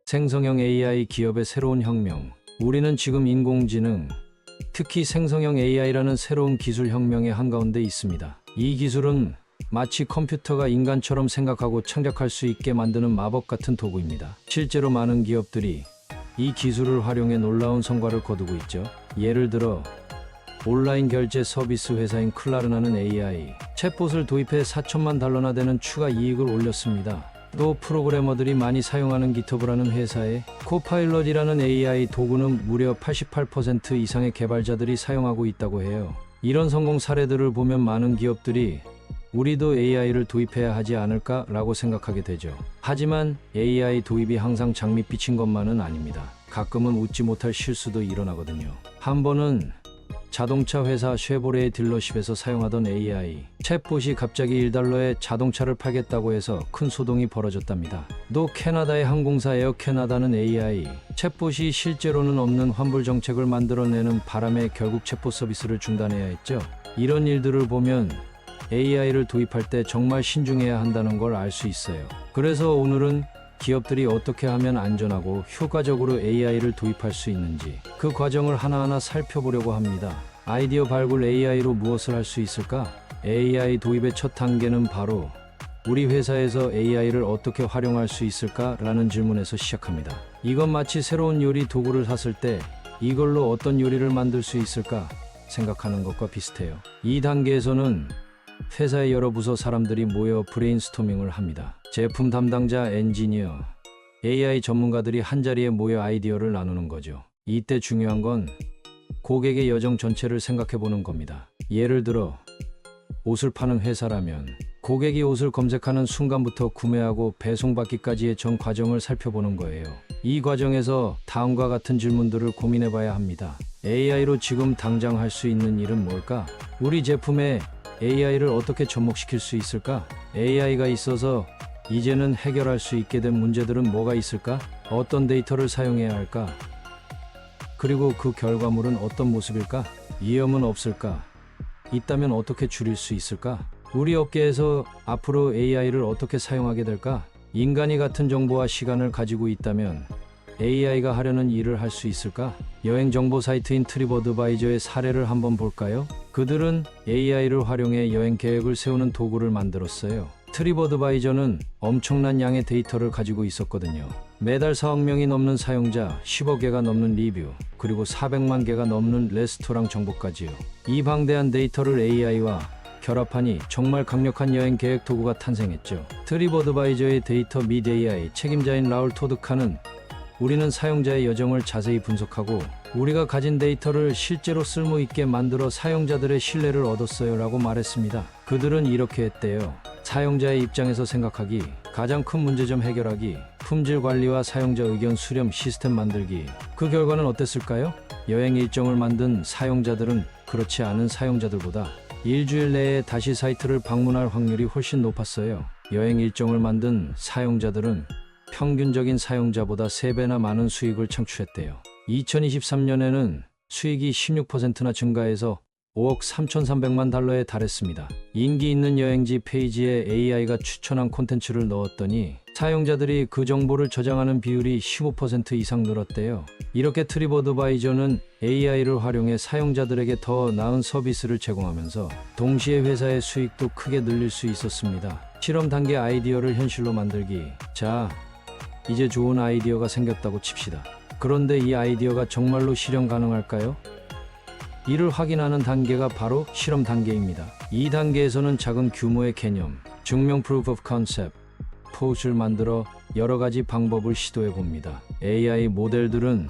생성형 AI 기업의 새로운 혁명. 우리는 지금 인공지능, 특히 생성형 AI라는 새로운 기술 혁명의 한가운데 있습니다. 이 기술은 마치 컴퓨터가 인간처럼 생각하고 창작할 수 있게 만드는 마법 같은 도구입니다. 실제로 많은 기업들이 이 기술을 활용해 놀라운 성과를 거두고 있죠. 예를 들어 온라인 결제 서비스 회사인 클라르나는 AI 챗봇을 도입해 $4천만 되는 추가 이익을 올렸습니다. 또 프로그래머들이 많이 사용하는 기터브라는 회사의 코파일럿이라는 AI 도구는 무려 88% 이상의 개발자들이 사용하고 있다고 해요. 이런 성공 사례들을 보면 많은 기업들이 우리도 AI를 도입해야 하지 않을까라고 생각하게 되죠. 하지만 AI 도입이 항상 장밋빛인 것만은 아닙니다. 가끔은 웃지 못할 실수도 일어나거든요. 한 번은 자동차 회사 쉐보레의 딜러십에서 사용하던 AI 챗봇이 갑자기 $1에 자동차를 팔겠다고 해서 큰 소동이 벌어졌답니다. 또 캐나다의 항공사 에어 캐나다는 AI 챗봇이 실제로는 없는 환불 정책을 만들어내는 바람에 결국 챗봇 서비스를 중단해야 했죠. 이런 일들을 보면 AI를 도입할 때 정말 신중해야 한다는 걸 알 수 있어요. 그래서 오늘은 기업들이 어떻게 하면 안전하고 효과적으로 AI를 도입할 수 있는지 그 과정을 하나하나 살펴보려고 합니다. 아이디어 발굴 AI로 무엇을 할 수 있을까? AI 도입의 첫 단계는 바로 우리 회사에서 AI를 어떻게 활용할 수 있을까? 라는 질문에서 시작합니다. 이건 마치 새로운 요리 도구를 샀을 때 이걸로 어떤 요리를 만들 수 있을까? 생각하는 것과 비슷해요. 이 단계에서는 회사의 여러 부서 사람들이 모여 브레인스토밍을 합니다. 제품 담당자, 엔지니어, AI 전문가들이 한자리에 모여 아이디어를 나누는 거죠. 이때 중요한 건 고객의 여정 전체를 생각해 보는 겁니다. 예를 들어 옷을 파는 회사라면 고객이 옷을 검색하는 순간부터 구매하고 배송받기까지의 전 과정을 살펴보는 거예요. 이 과정에서 다음과 같은 질문들을 고민해 봐야 합니다. AI로 지금 당장 할 수 있는 일은 뭘까? 우리 제품에 AI를 어떻게 접목시킬 수 있을까? AI가 있어서 이제는 해결할 수 있게 된 문제들은 뭐가 있을까? 어떤 데이터를 사용해야 할까? 그리고 그 결과물은 어떤 모습일까? 위험은 없을까? 있다면 어떻게 줄일 수 있을까? 우리 업계에서 앞으로 AI를 어떻게 사용하게 될까? 인간이 같은 정보와 시간을 가지고 있다면 AI가 하려는 일을 할 수 있을까? 여행 정보 사이트인 트립어드바이저의 사례를 한번 볼까요? 그들은 AI를 활용해 여행 계획을 세우는 도구를 만들었어요. 트립어드바이저는 엄청난 양의 데이터를 가지고 있었거든요. 매달 4억 명이 넘는 사용자, 10억 개가 넘는 리뷰, 그리고 400만 개가 넘는 레스토랑 정보까지요. 이 방대한 데이터를 AI와 결합하니 정말 강력한 여행 계획 도구가 탄생했죠. 트립어드바이저의 데이터 및 AI 책임자인 라울 토드카는 우리는 사용자의 여정을 자세히 분석하고 우리가 가진 데이터를 실제로 쓸모있게 만들어 사용자들의 신뢰를 얻었어요 라고 말했습니다. 그들은 이렇게 했대요. 사용자의 입장에서 생각하기, 가장 큰 문제점 해결하기, 품질 관리와 사용자 의견 수렴 시스템 만들기. 그 결과는 어땠을까요? 여행 일정을 만든 사용자들은 그렇지 않은 사용자들보다 일주일 내에 다시 사이트를 방문할 확률이 훨씬 높았어요. 여행 일정을 만든 사용자들은 평균적인 사용자보다 3배나 많은 수익을 창출했대요. 2023년에는 수익이 16%나 증가해서 $5억 3,300만 달러에 달했습니다. 인기 있는 여행지 페이지에 AI가 추천한 콘텐츠를 넣었더니 사용자들이 그 정보를 저장하는 비율이 15% 이상 늘었대요. 이렇게 트립어드바이저는 AI를 활용해 사용자들에게 더 나은 서비스를 제공하면서 동시에 회사의 수익도 크게 늘릴 수 있었습니다. 실험 단계 아이디어를 현실로 만들기. 자, 이제 좋은 아이디어가 생겼다고 칩시다. 그런데 이 아이디어가 정말로 실현 가능할까요? 이를 확인하는 단계가 바로 실험 단계입니다. 이 단계에서는 작은 규모의 개념, 증명 Proof of Concept, POC를 만들어 여러 가지 방법을 시도해 봅니다. AI 모델들은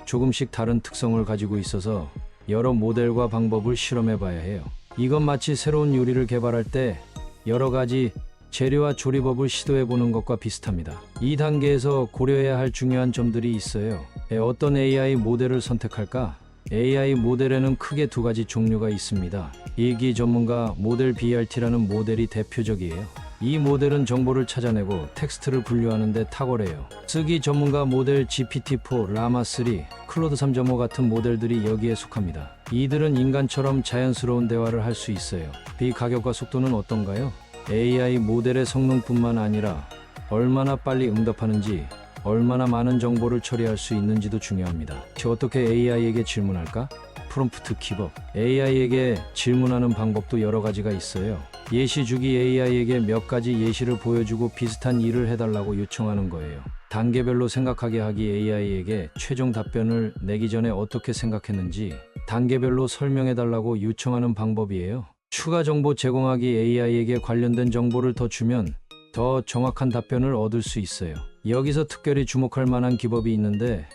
조금씩 다른 특성을 가지고 있어서 여러 모델과 방법을 실험해 봐야 해요. 이건 마치 새로운 요리를 개발할 때 여러 가지 재료와 조리법을 시도해 보는 것과 비슷합니다. 이 단계에서 고려해야 할 중요한 점들이 있어요. 어떤 AI 모델을 선택할까? AI 모델에는 크게 두 가지 종류가 있습니다. 일기 전문가 모델 BRT라는 모델이 대표적이에요. 이 모델은 정보를 찾아내고 텍스트를 분류하는 데 탁월해요. 쓰기 전문가 모델 GPT-4, 라마3, 클로드 3.5 같은 모델들이 여기에 속합니다. 이들은 인간처럼 자연스러운 대화를 할 수 있어요. 비가격과 속도는 어떤가요? AI 모델의 성능뿐만 아니라 얼마나 빨리 응답하는지, 얼마나 많은 정보를 처리할 수 있는지도 중요합니다. 어떻게 AI에게 질문할까? 프롬프트 킵업. AI에게 질문하는 방법도 여러 가지가 있어요. 예시 주기. AI에게 몇 가지 예시를 보여주고 비슷한 일을 해달라고 요청하는 거예요. 단계별로 생각하게 하기. AI에게 최종 답변을 내기 전에 어떻게 생각했는지 단계별로 설명해달라고 요청하는 방법이에요. 추가 정보 제공하기. AI에게 관련된 정보를 더 주면 더 정확한 답변을 얻을 수 있어요. 여기서 특별히 주목할 만한 기법이 있는데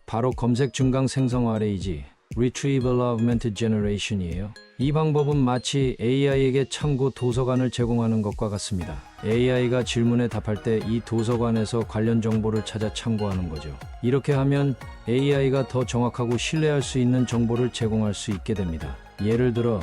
바로 검색 증강 생성 RAG Retrieval Augmented Generation이에요. 이 방법은 마치 AI에게 참고 도서관을 제공하는 것과 같습니다. AI가 질문에 답할 때 이 도서관에서 관련 정보를 찾아 참고하는 거죠. 이렇게 하면 AI가 더 정확하고 신뢰할 수 있는 정보를 제공할 수 있게 됩니다. 예를 들어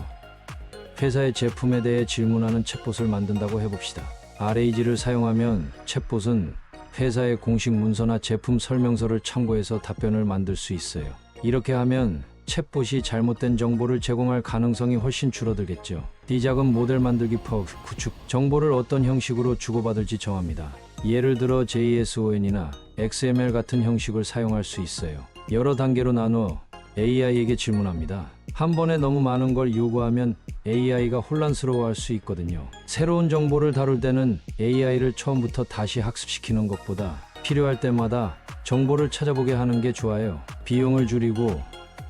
회사의 제품에 대해 질문하는 챗봇을 만든다고 해봅시다. RAG를 사용하면 챗봇은 회사의 공식 문서나 제품 설명서를 참고해서 답변을 만들 수 있어요. 이렇게 하면 챗봇이 잘못된 정보를 제공할 가능성이 훨씬 줄어들겠죠. D작은 모델 만들기 구축. 정보를 어떤 형식으로 주고받을지 정합니다. 예를 들어 JSON이나 XML 같은 형식을 사용할 수 있어요. 여러 단계로 나눠 AI에게 질문합니다. 한 번에 너무 많은 걸 요구하면 AI가 혼란스러워할 수 있거든요. 새로운 정보를 다룰 때는 AI를 처음부터 다시 학습시키는 것보다 필요할 때마다 정보를 찾아보게 하는 게 좋아요. 비용을 줄이고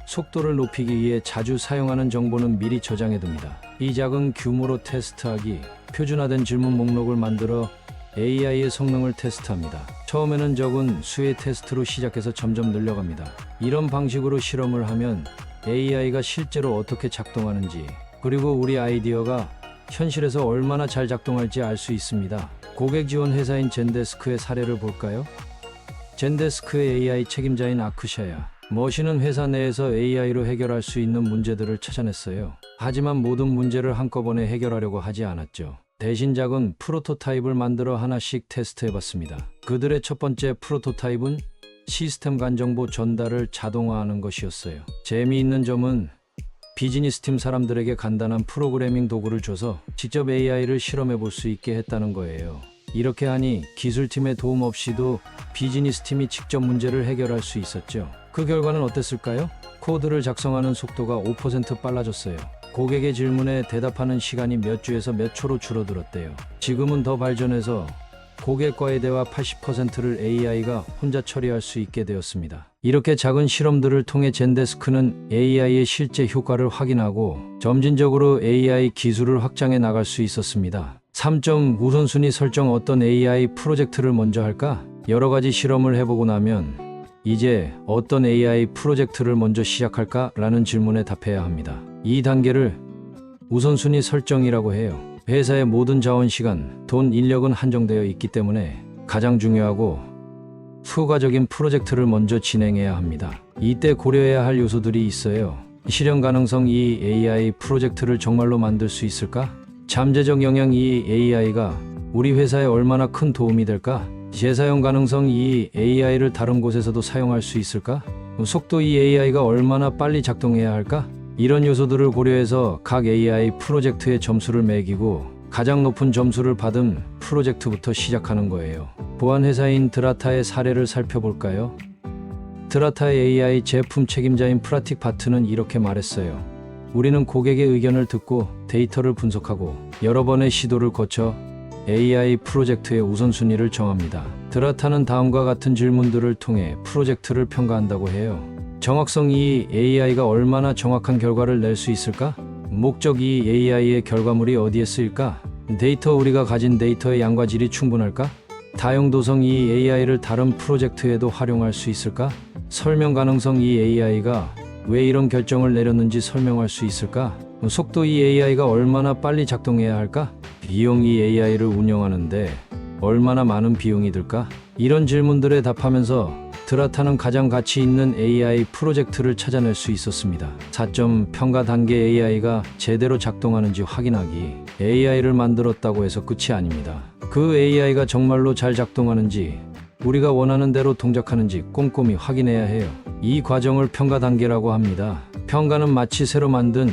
속도를 높이기 위해 자주 사용하는 정보는 미리 저장해둡니다. 이 작은 규모로 테스트하기. 표준화된 질문 목록을 만들어 AI의 성능을 테스트합니다. 처음에는 적은 수의 테스트로 시작해서 점점 늘려갑니다. 이런 방식으로 실험을 하면 AI가 실제로 어떻게 작동하는지, 그리고 우리 아이디어가 현실에서 얼마나 잘 작동할지 알 수 있습니다. 고객 지원 회사인 젠데스크의 사례를 볼까요? 젠데스크의 AI 책임자인 아크샤야 머신은 회사 내에서 AI로 해결할 수 있는 문제들을 찾아냈어요. 하지만 모든 문제를 한꺼번에 해결하려고 하지 않았죠. 대신 작은 프로토타입을 만들어 하나씩 테스트해봤습니다. 그들의 첫 번째 프로토타입은 시스템 간 정보 전달을 자동화하는 것이었어요. 재미있는 점은 비즈니스팀 사람들에게 간단한 프로그래밍 도구를 줘서 직접 AI를 실험해 볼 수 있게 했다는 거예요. 이렇게 하니 기술팀의 도움 없이도 비즈니스팀이 직접 문제를 해결할 수 있었죠. 그 결과는 어땠을까요? 코드를 작성하는 속도가 5% 빨라졌어요. 고객의 질문에 대답하는 시간이 몇 주에서 몇 초로 줄어들었대요. 지금은 더 발전해서 고객과의 대화 80%를 AI가 혼자 처리할 수 있게 되었습니다. 이렇게 작은 실험들을 통해 젠데스크는 AI의 실제 효과를 확인하고 점진적으로 AI 기술을 확장해 나갈 수 있었습니다. 3점 우선순위 설정. 어떤 AI 프로젝트를 먼저 할까? 여러 가지 실험을 해보고 나면 이제 어떤 AI 프로젝트를 먼저 시작할까? 라는 질문에 답해야 합니다. 이 단계를 우선순위 설정이라고 해요. 회사의 모든 자원, 시간, 돈, 인력은 한정되어 있기 때문에 가장 중요하고 효과적인 프로젝트를 먼저 진행해야 합니다. 이때 고려해야 할 요소들이 있어요. 실현 가능성. 이 AI 프로젝트를 정말로 만들 수 있을까? 잠재적 영향. 이 AI가 우리 회사에 얼마나 큰 도움이 될까? 재사용 가능성. 이 AI를 다른 곳에서도 사용할 수 있을까? 속도. 이 AI가 얼마나 빨리 작동해야 할까? 이런 요소들을 고려해서 각 AI 프로젝트의 점수를 매기고 가장 높은 점수를 받은 프로젝트부터 시작하는 거예요. 보안 회사인 드라타의 사례를 살펴볼까요? 드라타의 AI 제품 책임자인 프라틱 바트는 이렇게 말했어요. 우리는 고객의 의견을 듣고 데이터를 분석하고 여러 번의 시도를 거쳐 AI 프로젝트의 우선순위를 정합니다. 드라타는 다음과 같은 질문들을 통해 프로젝트를 평가한다고 해요. 정확성. 이 AI가 얼마나 정확한 결과를 낼 수 있을까? 목적. 이 AI의 결과물이 어디에 쓰일까? 데이터. 우리가 가진 데이터의 양과 질이 충분할까? 다용도성. 이 AI를 다른 프로젝트에도 활용할 수 있을까? 설명 가능성. 이 AI가 왜 이런 결정을 내렸는지 설명할 수 있을까? 속도. 이 AI가 얼마나 빨리 작동해야 할까? 비용. 이 AI를 운영하는데 얼마나 많은 비용이 들까? 이런 질문들에 답하면서 드라타는 가장 가치 있는 AI 프로젝트를 찾아낼 수 있었습니다. 4점 평가 단계. AI가 제대로 작동하는지 확인하기. AI를 만들었다고 해서 끝이 아닙니다. 그 AI가 정말로 잘 작동하는지, 우리가 원하는 대로 동작하는지 꼼꼼히 확인해야 해요. 이 과정을 평가 단계라고 합니다. 평가는 마치 새로 만든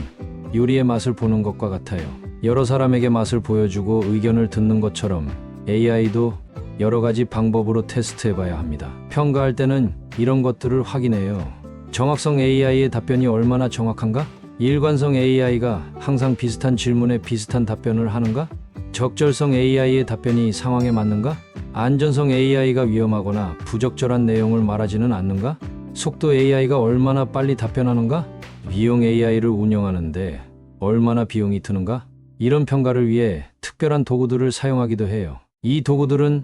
요리의 맛을 보는 것과 같아요. 여러 사람에게 맛을 보여주고 의견을 듣는 것처럼 AI도 여러 가지 방법으로 테스트해 봐야 합니다. 평가할 때는 이런 것들을 확인해요. 정확성 AI의 답변이 얼마나 정확한가? 일관성 AI가 항상 비슷한 질문에 비슷한 답변을 하는가? 적절성 AI의 답변이 상황에 맞는가? 안전성 AI가 위험하거나 부적절한 내용을 말하지는 않는가? 속도 AI가 얼마나 빨리 답변하는가? 비용 AI를 운영하는데 얼마나 비용이 드는가? 이런 평가를 위해 특별한 도구들을 사용하기도 해요. 이 도구들은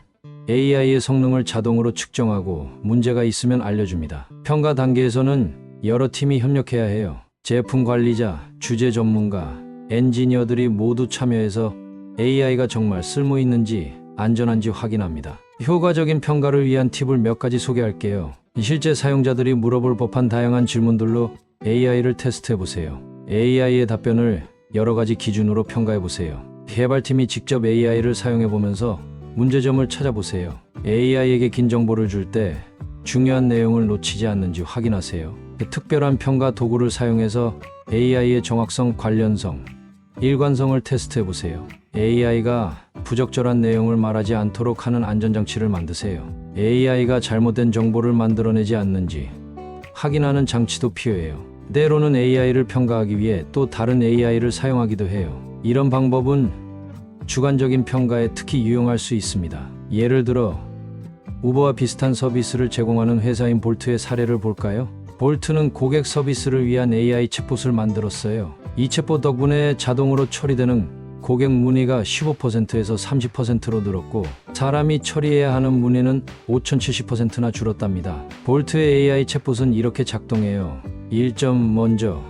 AI의 성능을 자동으로 측정하고 문제가 있으면 알려줍니다. 평가 단계에서는 여러 팀이 협력해야 해요. 제품 관리자, 주제 전문가, 엔지니어들이 모두 참여해서 AI가 정말 쓸모 있는지 안전한지 확인합니다. 효과적인 평가를 위한 팁을 몇 가지 소개할게요. 실제 사용자들이 물어볼 법한 다양한 질문들로 AI를 테스트해 보세요. AI의 답변을 여러 가지 기준으로 평가해 보세요. 개발팀이 직접 AI를 사용해 보면서 문제점을 찾아보세요. AI에게 긴 정보를 줄 때 중요한 내용을 놓치지 않는지 확인하세요. 특별한 평가 도구를 사용해서 AI의 정확성, 관련성, 일관성을 테스트해 보세요. AI가 부적절한 내용을 말하지 않도록 하는 안전장치를 만드세요. AI가 잘못된 정보를 만들어내지 않는지 확인하는 장치도 필요해요. 때로는 AI를 평가하기 위해 또 다른 AI를 사용하기도 해요. 이런 방법은 주관적인 평가에 특히 유용할 수 있습니다. 예를 들어 우버와 비슷한 서비스를 제공하는 회사인 볼트의 사례를 볼까요? 볼트는 고객 서비스를 위한 AI 챗봇을 만들었어요. 이 챗봇 덕분에 자동으로 처리되는 고객 문의가 15%에서 30%로 늘었고 사람이 처리해야 하는 문의는 5,070%나 줄었답니다. 볼트의 AI 챗봇은 이렇게 작동해요. 1점 먼저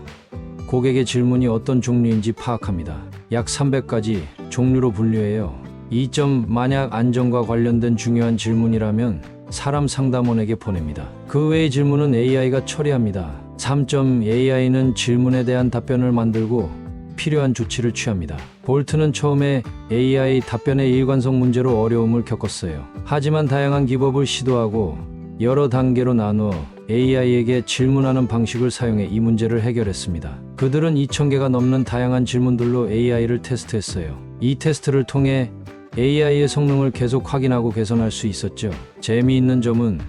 고객의 질문이 어떤 종류인지 파악합니다. 약 300가지 종류로 분류해요. 2점 만약 안전과 관련된 중요한 질문이라면 사람 상담원에게 보냅니다. 그 외의 질문은 AI가 처리합니다. 3점 AI는 질문에 대한 답변을 만들고 필요한 조치를 취합니다. 볼트는 처음에 AI 답변의 일관성 문제로 어려움을 겪었어요. 하지만 다양한 기법을 시도하고 여러 단계로 나누어 AI에게 질문하는 방식을 사용해 이 문제를 해결했습니다. 그들은 2,000개가 넘는 다양한 질문들로 AI를 테스트했어요. 이 테스트를 통해 AI의 성능을 계속 확인하고 개선할 수 있었죠. 재미있는 점은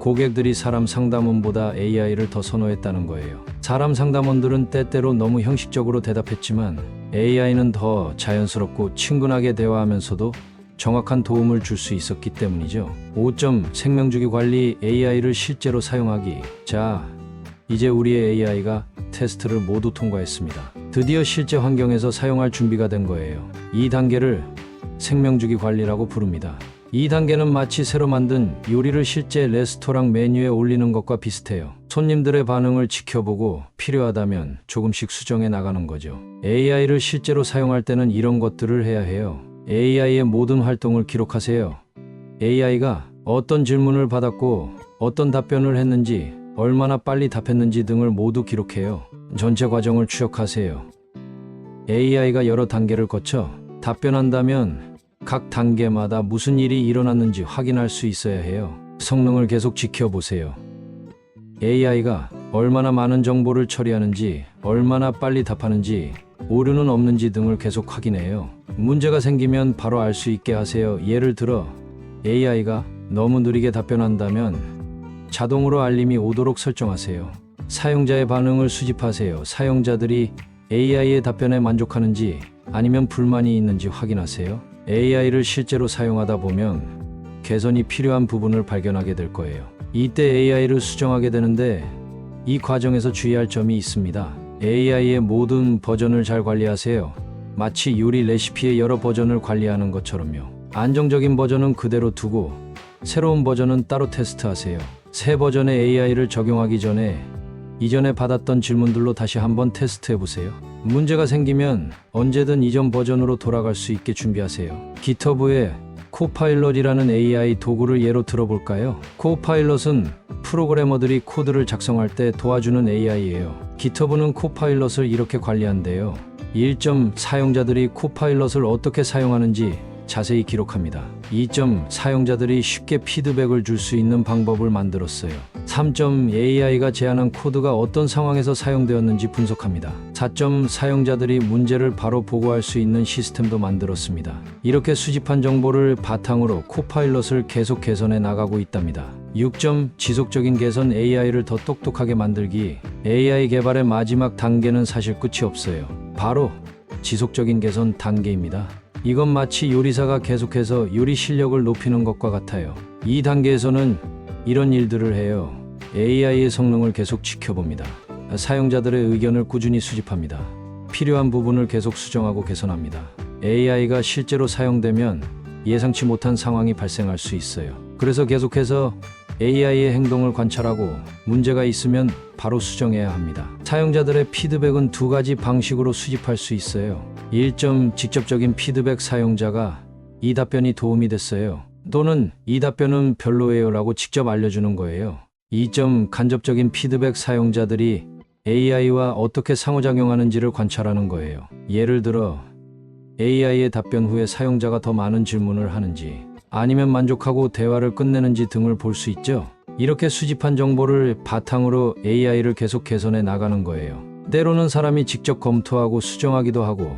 고객들이 사람 상담원보다 AI를 더 선호했다는 거예요. 사람 상담원들은 때때로 너무 형식적으로 대답했지만 AI는 더 자연스럽고 친근하게 대화하면서도 정확한 도움을 줄 수 있었기 때문이죠. 5점 생명주기 관리 AI를 실제로 사용하기. 자, 이제 우리의 AI가 테스트를 모두 통과했습니다. 드디어 실제 환경에서 사용할 준비가 된 거예요. 이 단계를 생명주기 관리라고 부릅니다. 이 단계는 마치 새로 만든 요리를 실제 레스토랑 메뉴에 올리는 것과 비슷해요. 손님들의 반응을 지켜보고 필요하다면 조금씩 수정해 나가는 거죠. AI를 실제로 사용할 때는 이런 것들을 해야 해요. AI의 모든 활동을 기록하세요. AI가 어떤 질문을 받았고 어떤 답변을 했는지, 얼마나 빨리 답했는지 등을 모두 기록해요. 전체 과정을 추적하세요. AI가 여러 단계를 거쳐 답변한다면 각 단계마다 무슨 일이 일어났는지 확인할 수 있어야 해요. 성능을 계속 지켜보세요. AI가 얼마나 많은 정보를 처리하는지, 얼마나 빨리 답하는지, 오류는 없는지 등을 계속 확인해요. 문제가 생기면 바로 알 수 있게 하세요. 예를 들어 AI가 너무 느리게 답변한다면 자동으로 알림이 오도록 설정하세요. 사용자의 반응을 수집하세요. 사용자들이 AI의 답변에 만족하는지 아니면 불만이 있는지 확인하세요. AI를 실제로 사용하다 보면 개선이 필요한 부분을 발견하게 될 거예요. 이때 AI를 수정하게 되는데 이 과정에서 주의할 점이 있습니다. AI의 모든 버전을 잘 관리하세요. 마치 요리 레시피의 여러 버전을 관리하는 것처럼요. 안정적인 버전은 그대로 두고 새로운 버전은 따로 테스트하세요. 새 버전의 AI를 적용하기 전에 이전에 받았던 질문들로 다시 한번 테스트해보세요. 문제가 생기면 언제든 이전 버전으로 돌아갈 수 있게 준비하세요. GitHub의 코파일럿이라는 AI 도구를 예로 들어볼까요? 코파일럿은 프로그래머들이 코드를 작성할 때 도와주는 AI예요. GitHub는 코파일럿을 이렇게 관리한대요. 1점 사용자들이 코파일럿을 어떻게 사용하는지 자세히 기록합니다. 2점 사용자들이 쉽게 피드백을 줄 수 있는 방법을 만들었어요. 3점 AI가 제안한 코드가 어떤 상황에서 사용되었는지 분석합니다. 4점 사용자들이 문제를 바로 보고할 수 있는 시스템도 만들었습니다. 이렇게 수집한 정보를 바탕으로 코파일럿을 계속 개선해 나가고 있답니다. 6점 지속적인 개선 AI를 더 똑똑하게 만들기. AI 개발의 마지막 단계는 사실 끝이 없어요. 바로 지속적인 개선 단계입니다. 이건 마치 요리사가 계속해서 요리 실력을 높이는 것과 같아요. 이 단계에서는 이런 일들을 해요. AI의 성능을 계속 지켜봅니다. 사용자들의 의견을 꾸준히 수집합니다. 필요한 부분을 계속 수정하고 개선합니다. AI가 실제로 사용되면 예상치 못한 상황이 발생할 수 있어요. 그래서 계속해서 AI의 행동을 관찰하고 문제가 있으면 바로 수정해야 합니다. 사용자들의 피드백은 두 가지 방식으로 수집할 수 있어요. 1점 직접적인 피드백. 사용자가 이 답변이 도움이 됐어요. 또는 이 답변은 별로예요 라고 직접 알려주는 거예요. 2점 간접적인 피드백. 사용자들이 AI와 어떻게 상호작용하는지를 관찰하는 거예요. 예를 들어 AI의 답변 후에 사용자가 더 많은 질문을 하는지 아니면 만족하고 대화를 끝내는지 등을 볼 수 있죠. 이렇게 수집한 정보를 바탕으로 AI를 계속 개선해 나가는 거예요. 때로는 사람이 직접 검토하고 수정하기도 하고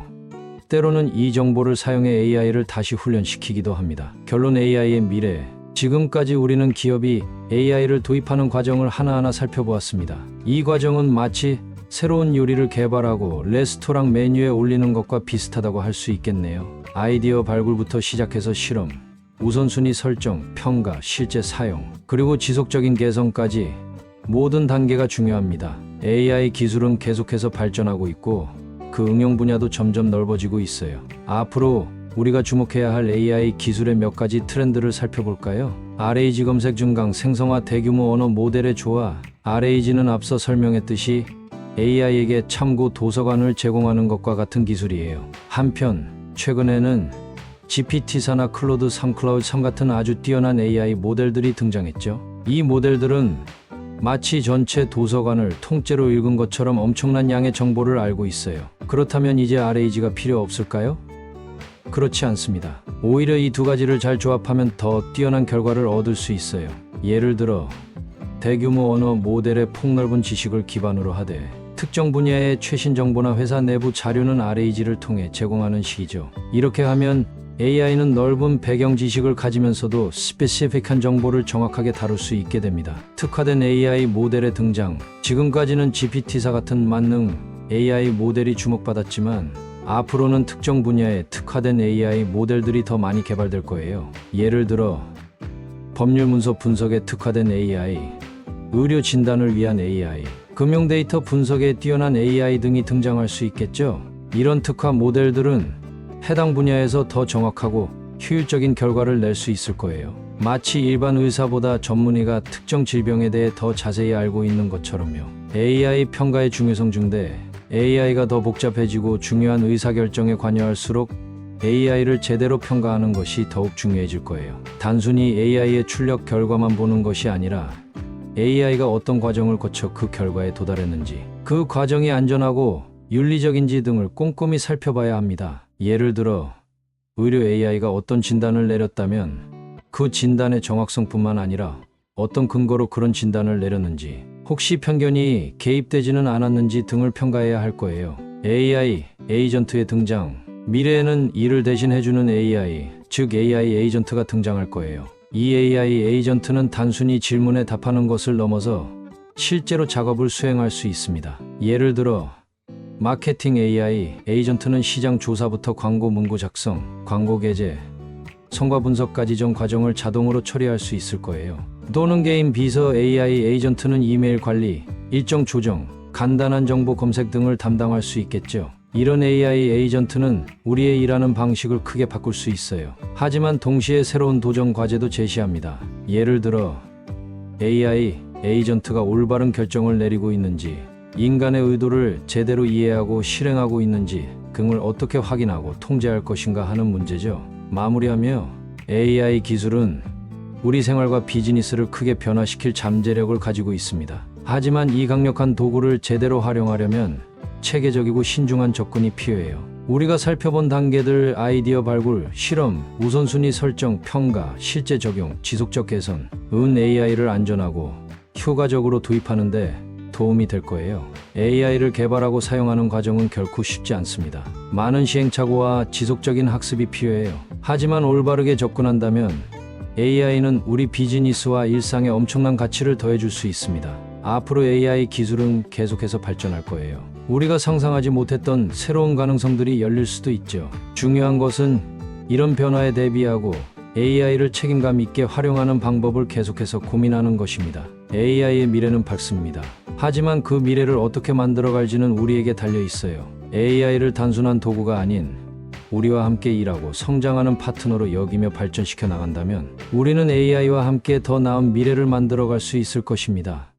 때로는 이 정보를 사용해 AI를 다시 훈련시키기도 합니다. 결론 AI의 미래. 지금까지 우리는 기업이 AI를 도입하는 과정을 하나하나 살펴보았습니다. 이 과정은 마치 새로운 요리를 개발하고 레스토랑 메뉴에 올리는 것과 비슷하다고 할 수 있겠네요. 아이디어 발굴부터 시작해서 실험, 우선순위 설정, 평가, 실제 사용, 그리고 지속적인 개선까지 모든 단계가 중요합니다. AI 기술은 계속해서 발전하고 있고 그 응용 분야도 점점 넓어지고 있어요. 앞으로 우리가 주목해야 할 AI 기술의 몇 가지 트렌드를 살펴볼까요? RAG 검색 증강, 생성화 대규모 언어 모델의 조화. RAG는 앞서 설명했듯이 AI에게 참고 도서관을 제공하는 것과 같은 기술이에요. 한편 최근에는 GPT-4나 클로드 3, 클라우드 3 같은 아주 뛰어난 AI 모델들이 등장했죠. 이 모델들은 마치 전체 도서관을 통째로 읽은 것처럼 엄청난 양의 정보를 알고 있어요. 그렇다면 이제 RAG가 필요 없을까요? 그렇지 않습니다. 오히려 이 두 가지를 잘 조합하면 더 뛰어난 결과를 얻을 수 있어요. 예를 들어 대규모 언어 모델의 폭넓은 지식을 기반으로 하되 특정 분야의 최신 정보나 회사 내부 자료는 RAG를 통해 제공하는 식이죠. 이렇게 하면 AI는 넓은 배경 지식을 가지면서도 스페시픽한 정보를 정확하게 다룰 수 있게 됩니다. 특화된 AI 모델의 등장. 지금까지는 GPT-4 같은 만능 AI 모델이 주목받았지만 앞으로는 특정 분야의 특화된 AI 모델들이 더 많이 개발될 거예요. 예를 들어 법률 문서 분석에 특화된 AI, 의료 진단을 위한 AI, 금융 데이터 분석에 뛰어난 AI 등이 등장할 수 있겠죠. 이런 특화 모델들은 해당 분야에서 더 정확하고 효율적인 결과를 낼 수 있을 거예요. 마치 일반 의사보다 전문의가 특정 질병에 대해 더 자세히 알고 있는 것처럼요. AI 평가의 중요성 증대. AI가 더 복잡해지고 중요한 의사결정에 관여할수록 AI를 제대로 평가하는 것이 더욱 중요해질 거예요. 단순히 AI의 출력 결과만 보는 것이 아니라 AI가 어떤 과정을 거쳐 그 결과에 도달했는지, 그 과정이 안전하고 윤리적인지 등을 꼼꼼히 살펴봐야 합니다. 예를 들어 의료 AI가 어떤 진단을 내렸다면 그 진단의 정확성뿐만 아니라 어떤 근거로 그런 진단을 내렸는지, 혹시 편견이 개입되지는 않았는지 등을 평가해야 할 거예요. AI 에이전트의 등장. 미래에는 일을 대신해주는 AI, 즉 AI 에이전트가 등장할 거예요. 이 AI 에이전트는 단순히 질문에 답하는 것을 넘어서 실제로 작업을 수행할 수 있습니다. 예를 들어 마케팅 AI 에이전트는 시장 조사부터 광고 문구 작성, 광고 게재, 성과 분석까지 전 과정을 자동으로 처리할 수 있을 거예요. 또는 게임 비서 AI 에이전트는 이메일 관리, 일정 조정, 간단한 정보 검색 등을 담당할 수 있겠죠. 이런 AI 에이전트는 우리의 일하는 방식을 크게 바꿀 수 있어요. 하지만 동시에 새로운 도전 과제도 제시합니다. 예를 들어 AI 에이전트가 올바른 결정을 내리고 있는지, 인간의 의도를 제대로 이해하고 실행하고 있는지 등을 어떻게 확인하고 통제할 것인가 하는 문제죠. 마무리하며 AI 기술은 우리 생활과 비즈니스를 크게 변화시킬 잠재력을 가지고 있습니다. 하지만 이 강력한 도구를 제대로 활용하려면 체계적이고 신중한 접근이 필요해요. 우리가 살펴본 단계들, 아이디어 발굴, 실험, 우선순위 설정, 평가, 실제 적용, 지속적 개선, AI를 안전하고 효과적으로 도입하는데 도움이 될 거예요. AI를 개발하고 사용하는 과정은 결코 쉽지 않습니다. 많은 시행착오와 지속적인 학습이 필요해요. 하지만 올바르게 접근한다면 AI는 우리 비즈니스와 일상에 엄청난 가치를 더해줄 수 있습니다. 앞으로 AI 기술은 계속해서 발전할 거예요. 우리가 상상하지 못했던 새로운 가능성들이 열릴 수도 있죠. 중요한 것은 이런 변화에 대비하고 AI를 책임감 있게 활용하는 방법을 계속해서 고민하는 것입니다. AI의 미래는 밝습니다. 하지만 그 미래를 어떻게 만들어갈지는 우리에게 달려 있어요. AI를 단순한 도구가 아닌 우리와 함께 일하고 성장하는 파트너로 여기며 발전시켜 나간다면 우리는 AI와 함께 더 나은 미래를 만들어갈 수 있을 것입니다.